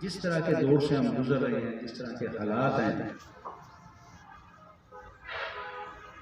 जिस तरह के दौर से हम गुजर रहे हैं, जिस तरह के हालात हैं,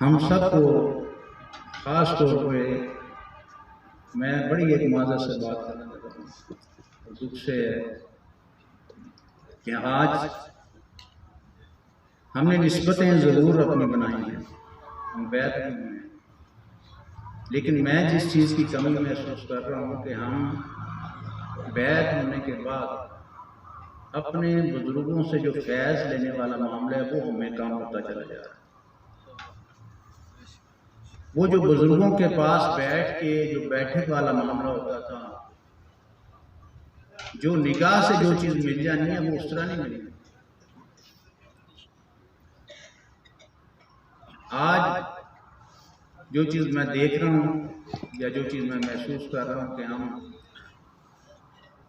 हम सबको खास तौर पर मैं बड़ी एक माजर से बात करना चाहता हूँ और दुख से कि आज हमने निस्बतें ज़रूर अपनी बनाई हैं, हम बैत में हैं, लेकिन मैं जिस चीज़ की कमी महसूस कर रहा हूँ कि हम बैत होने के बाद अपने बुजुर्गों से जो फैज़ लेने वाला मामला है वो हमें कम होता चला जा रहा है। वो जो बुजुर्गों के पास बैठ के जो बैठक वाला मामला होता था, जो निगाह से जो चीज़ मिल जानी है वो उस तरह नहीं मिली। आज जो चीज़ मैं देख रहा हूँ या जो चीज़ मैं महसूस कर रहा हूँ कि हम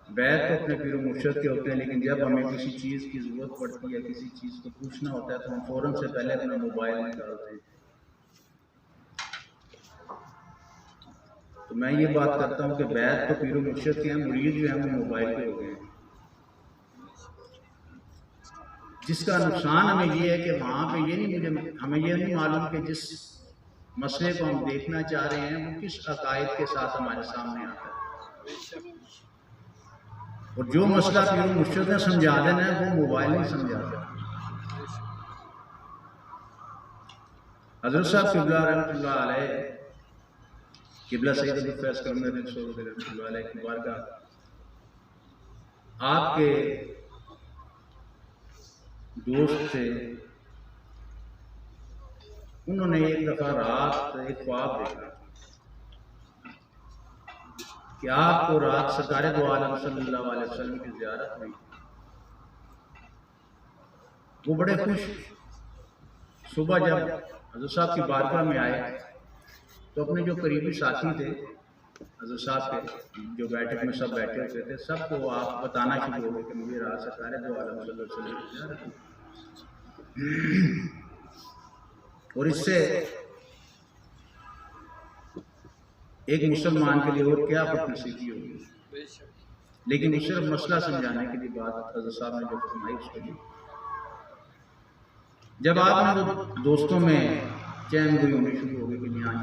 बैत तो अपने पीर मुर्शद के होते हैं, लेकिन जब हमें किसी चीज़ की ज़रूरत पड़ती है, किसी चीज़ को पूछना होता है तो हम फ़ौरन से पहले अपना मोबाइल निकालते हैं। तो मैं ये बात करता हूँ कि बैत तो पीर मुर्शद के हैं, मुरीद जो है वो मोबाइल पे हो गए हैं। जिसका नुकसान हमें ये है कि वहाँ पे हमें ये नहीं मालूम कि जिस मसले को हम देखना चाह रहे हैं वो किस अकायद के साथ हमारे सामने आता है, और जो मसला पीर मुर्शद ने समझा देना है वो मोबाइल नहीं समझाता। हज़रत साहब क़िबला रहमतुल्लाह अलैह, क़िबला सैयद अबू फैज़ करमरी रहमतुल्लाह अलैह की बारगाह, आपके दोस्त थे, उन्होंने एक दफ़ा रात एक ख्वाब देखा कि आपको रात सरकार दो आलम सल्लल्लाहु अलैहि वसल्लम की ज़ियारत हुई। वो बड़े खुश। सुबह जब हज़रत साहब की बारगाह में आए तो अपने जो करीबी साथी थे हज़रत साहब के, जो बैठक में सब बैठे होते थे, सबको आप बताना शुरू हो गए कि मुझे रात सरकार दो आलम सल्लल्लाहु अलैहि वसल्लम की ज़ियारत हुई। और इससे एक मुसलमान के लिए और क्या खुशनसीबी होगी। लेकिन उसे सिर्फ मसला समझाने के लिए बात हज़रत साहब ने जो फरमाई उसके लिए, जब आपने वो दोस्तों में चैन गोई होनी शुरू हो गई कि यहाँ ये,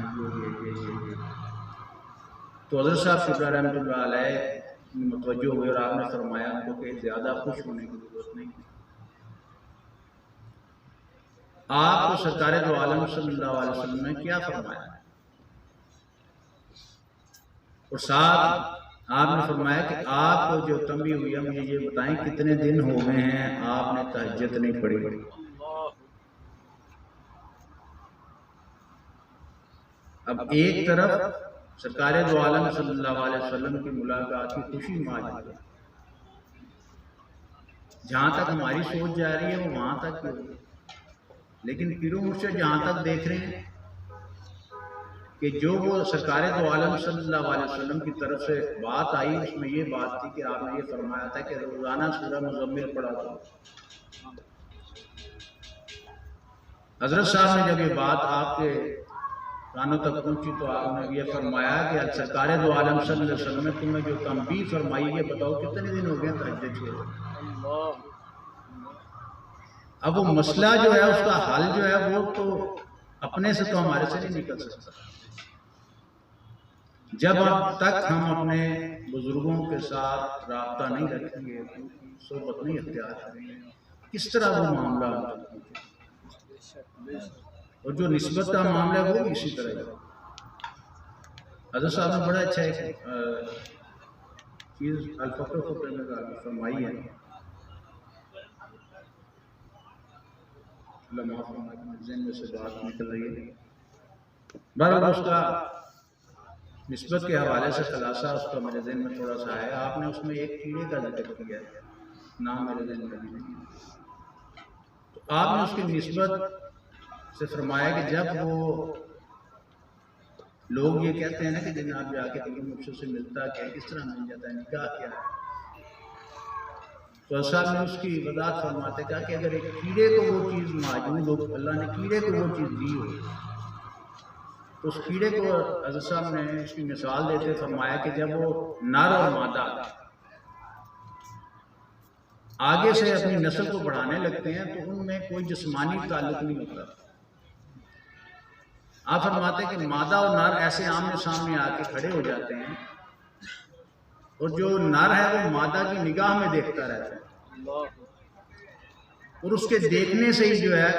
तो हज़रत साहब क़िबला रहमतुल्लाह अलैह मुतवज्जो हुए और आपने फरमाया उनको कि ज़्यादा खुश होने की ज़रूरत नहीं, आपको सरकार दो आलम सल्लल्लाहु अलैहि वसल्लम ने क्या फरमाया, और साथ आपने फरमाया कि आपको जो तंबी हुई है मुझे ये बताएं कितने दिन हो गए हैं आपने तहज्जुद नहीं पढ़ी। अब एक तरफ सरकार दो आलम सल्लल्लाहु अलैहि वसल्लम की मुलाकात की खुशी मौजूद है, जहाँ तक हमारी सोच जा रही है वो वहाँ तक क्यों, लेकिन पीर मुर्शिद जहाँ तक देख रहे हैं कि जो वो सरकार दो आलम सल्लल्लाहु अलैहि वसल्लम की तरफ से बात आई, उसमें ये बात थी कि आपने ये फरमाया था कि रोज़ाना सूरह मुज़म्मिल पढ़ा था। हज़रत साहब ने जब ये बात आपके कानों तक पहुंची तो आपने ये फरमाया कि सरकार दो आलम सल्लल्लाहु अलैहि वसल्लम ने तुम्हें जो तंबीह फरमाई है, बताओ कितने दिन हो गए तहज्जुद के। अब वो मसला जो है उसका हल जो है वो तो अपने से तो हमारे से नहीं निकल सकता। जब अब तक हम अपने बुजुर्गों के साथ राब्ता नहीं रखेंगे, सोबत नहीं अख्तियार करेंगे, किस तरह वो मामला और जो निस्बत का मामला है वो भी इसी तरह है। हज़रत साहब ने बड़ा अच्छा एक चीज़ अल-फ़क़्र में फरमाई है, ज़हन में से बात निकल रही है, बराबर उसका निस्बत के हवाले से खुलासा उसका मेरे ज़हन में थोड़ा सा है। आपने उसमें एक कीड़े का जिक्र किया है, नाम मेरे ज़हन में नहीं है, तो आपने उसकी निस्बत से फरमाया कि जब वो लोग ये कहते हैं ना कि जनाब जाके पीर मुर्शिद से मिलता क्या, किस तरह मिल जाता है, निकाह क्या है, तो असल में उसकी वज़ाहत फरमाते कहा कि अगर एक कीड़े को वो चीज़ मौजूद हो, अल्लाह ने कीड़े को वो चीज़ दी हो, तो उस कीड़े को हज़रत साहब ने इसकी मिसाल देते फरमाया कि जब वो नर और मादा आगे से अपनी नस्ल को बढ़ाने लगते हैं तो उनमें कोई जिस्मानी ताल्लुक नहीं होता। आप फरमाते कि मादा और नर ऐसे आमने सामने आके खड़े हो जाते हैं और जो नर है वो मादा की निगाह में देखता रहता है और उसके देखने से ही जो है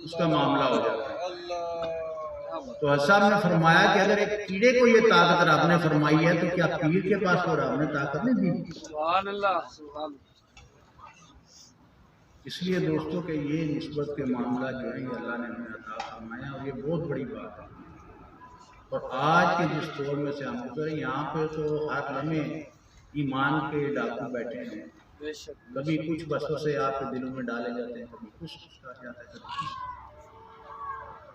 उसका मामला हो जाता है। तो हसन ने फरमाया कि अगर एक कीड़े को ये ताकत रब ने फरमाई है तो क्या पीर के पास तो रब ने ताकत नहीं दी? सुभान अल्लाह। इसलिए दोस्तों के ये निस्बत के मामला जो है अल्लाह ने हमें अता फरमाया और ये बहुत बड़ी बात है। और आज के जिस दौर में से हम गुजरे यहाँ पे तो हर लम्हे ईमान के डाकू बैठे हैं। कभी कुछ बसों से आपके दिलों में डाले जाते हैं, कभी कुछ जाता है,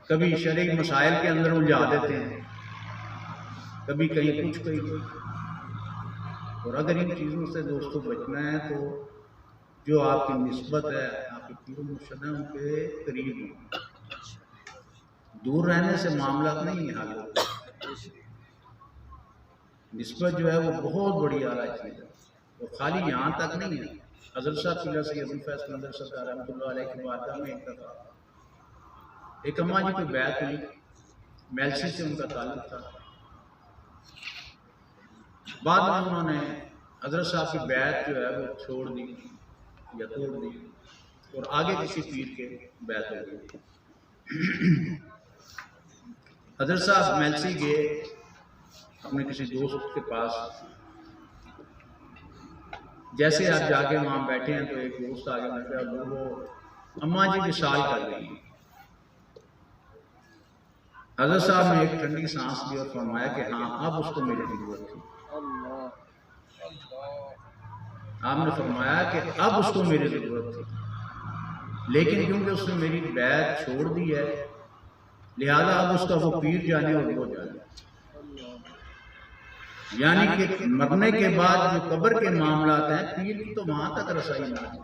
कभी शरई मसाइल के अंदर उलझा देते हैं, कभी कहीं कुछ कहीं कुछ। और अगर इन चीज़ों से दोस्तों बचना है तो जो आपकी निस्बत है आपके पीर मुर्शिद उनके करीब हो, दूर रहने से मामला नहीं हल होता। निस्बत जो है वो बहुत बड़ी आला चीज़ है, वो खाली यहाँ तक नहीं है। हज़रत साहब किला सैयद फैसल सरकार रहमतुल्लाह अलैह की बारगाह में एक दफ़ा एक अम्मा जी की बैत हुई, मेलसी से उनका ताल्लुक था। बाद में उन्होंने हज़रत साहब की बैत जो है वो छोड़ दी या तोड़ दी और आगे किसी पीर के बैत हो गई। हज़रत साहब मेलसी गए अपने किसी दोस्त के पास। जैसे आप जाके वहाँ बैठे हैं तो एक दोस्त आगे बैठा, वो अम्मा जी विशाल कर गई। हज़रत साहब ने एक ठंडी सांस ली और फरमाया कि हाँ अब उसको मेरी जरूरत थी। आपने फरमाया कि अब उसको मेरी जरूरत थी, लेकिन क्योंकि उसने मेरी बैत छोड़ दी है लिहाजा अब उसका वो पीर जाने और वो जाने। यानी कि मरने के बाद जो कब्र के मामला हैं पीर की तो वहां तक रसाई ना है।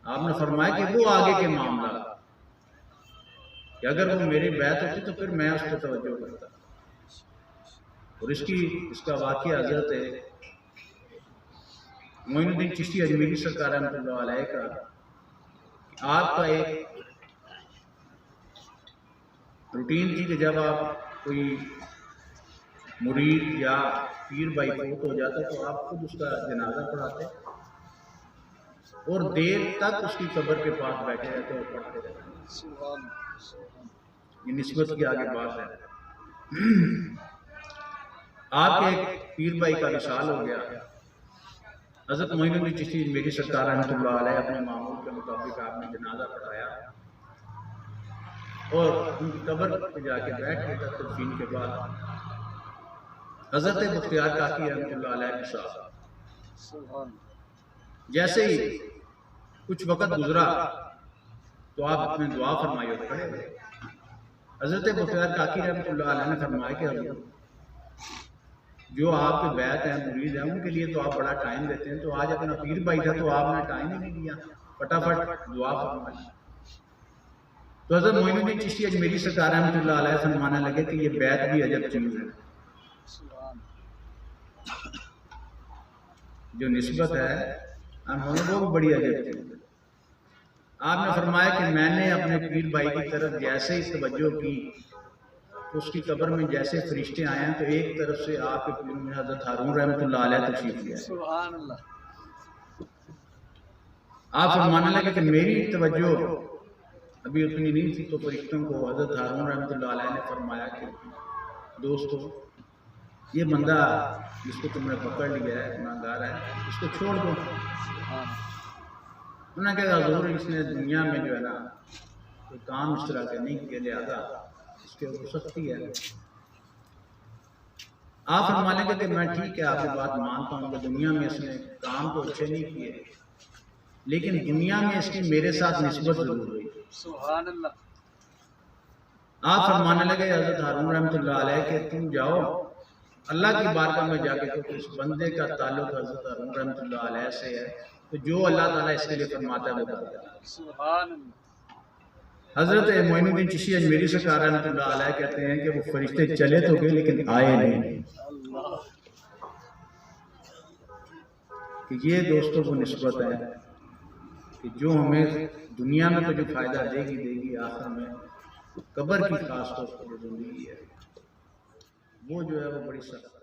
आपने फरमाया कि वो आगे के मामला कि अगर वो मेरी बैत होती तो फिर मैं उस पर तवज्जो करता। और इसका वाक़या हज़रत मोइनुद्दीन चिश्ती अजमेरी सरकार रहमतुल्लाह अलैह का आपका एक रूटीन थी कि जब आप कोई मुरीद या पीर भाई फौत हो जाता तो आप खुद उसका जनाजा पढ़ाते और देर तक उसकी कब्र के पास बैठे रहते और पढ़ते रहते। ये निस्बत की आगे बात है। आपके एक पीर भाई का विशाल हो गया। हज़रत मोइनुद्दीन चिश्ती मेरी सरकार रहमतुल्लाह अलैह अपने मामूल के मुताबिक आपने जनाजा पढ़ाया और उनकी कब्र पे जाके बैठ गए। तदफीन के बाद हज़रत मुख्तियार काकी रहमतुल्लाह अलैह के साथ जैसे ही कुछ वक़्त गुजरा तो आप अपने दुआ फरमाई और खड़े हुए। हज़रत मुख्तियार काकी रहमतुल्लाह अलैह ने फरमाया कि जो आपके बैत हैं मुरीद हैं उनके लिए तो आप बड़ा टाइम देते हैं, तो आज अपना पीर भाई था तो आपने टाइम ही नहीं दिया, फटाफट दुआ फरमाई। तो हज़रत मोइनुद्दीन चिश्ती अजमेरी सरकार रहमतुल्लाह अलैह फरमाने लगे कि ये बैत भी अजब चीज़ है। जो निस्बत है वो भी बड़ी अजब चीज़ है। आपने फरमाया कि मैंने अपने पीर भाई की तरफ जैसे ही तवज्जो की तो उसकी कब्र में जैसे फरिश्ते आए हैं तो एक तरफ से आपके पीर में हज़रत हारून रहमतुल्लाह अलैह तशरीफ ले आए। सुभान अल्लाह। आप फरमाने लगे कि मेरी तवज्जो अभी उतनी नहीं थी तो फरिश्तों को हज़रत हारून रहमतुल्लाह अलैह ने फरमाया कि दोस्तों ये बंदा जिसको तुमने पकड़ लिया है गुनाहगार है, इसको छोड़ दो। उन्होंने कहा हुज़ूर इसने दुनिया में जो है ना कोई काम इस तरह के नहीं किए लिहाजा इसके ऊपर सख्ती है। आप फरमाने लगे कि मैं ठीक है आपकी बात मानता हूँ कि दुनिया में इसने काम तो अच्छे नहीं किए लेकिन दुनिया में इसकी मेरे साथ निस्बत जरूर हुई। सुभान अल्लाह। आप फरमाने लगे हज़रत हारून रहमतुल्लाह अलैह के तुम जाओ अल्लाह की बारगाह में जाके तो इस बंदे का ताल्लुक हज़रत हारून रहमतुल्लाह अलैह से है तो जो अल्लाह ताला इसके लिए फरमाता है वो करता है। सुभान अल्लाह। हज़रत मोइनुद्दीन चिश्ती अजमेरी सरकार रहमतुल्लाह अलैह कहते हैं कि वो फरिश्ते चले तो गए लेकिन आए नहीं। कि ये दोस्तों को निस्बत है कि जो हमें दुनिया में तो जो फ़ायदा देगी आखिर में कब्र की खास तौर पर जो ज़िंदगी है वो जो है वो बड़ी सख्त